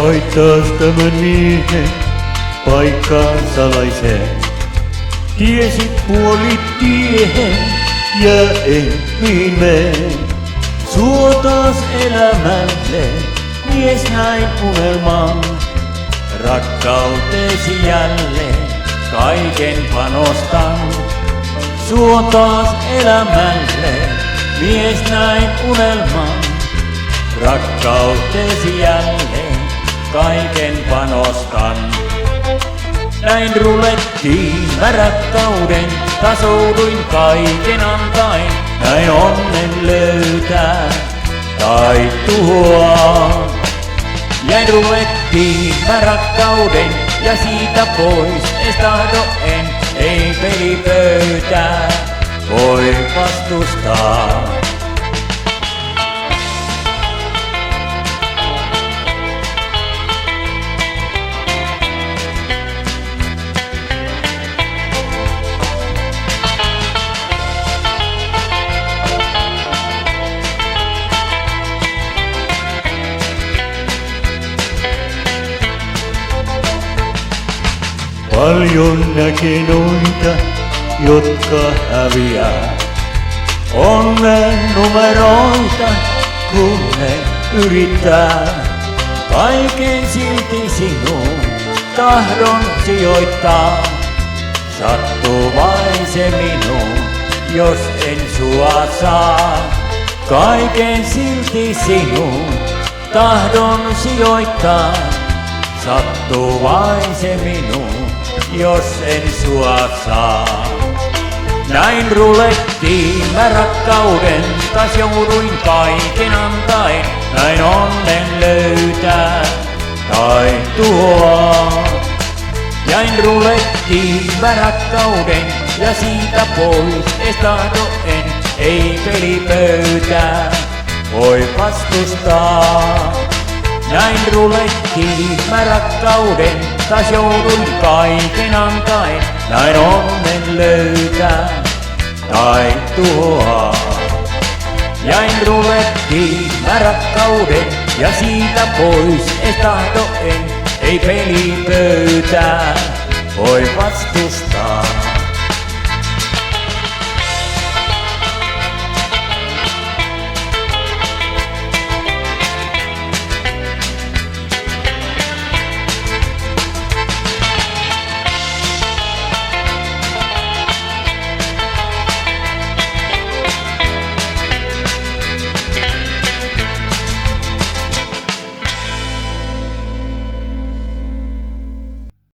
Laitas tämän miehen paikkaan salaiseen. Tiesit puolitiehen ja en mene. Suotaas elämälle, mies näin unelman. Rakkautesi jälleen kaiken panostan. Suotaas elämälle, mies näin unelman. Rakkautesi jälleen kaiken panostan. Näin rulettiin mä rakkauden, tasouduin kaiken antain. Näin onnen löytää tai tuhoaa. Jäin rulettiin mä rakkauden ja siitä pois ees tahdo en. Ei pelipöytää voi vastustaa. Paljon näkee noita, jotka häviää. Onnen numeroita, kun ne yrittää. Kaiken silti sinun tahdon sijoittaa. Sattuu vain se minuun, jos en sua saa. Kaiken silti sinun tahdon sijoittaa. Sattuu vain se minuun, jos en sua saa. Näin rulettiin mä rakkauden, taas jouduin kaiken antain. Näin onnen löytää tai tuhoaa. Jäin rulettiin mä rakkauden ja siitä pois ees tahdo en. Ei pelipöytää voi vastustaa. Näin rulettiin mä rakkauden, taas jouduin kaiken antain. Näin onnen löytää tai tuhoaa. Jäin rulettiin mä rakkauden ja siitä pois ees tahdo en. Ei pelipöytää voi vastustaa.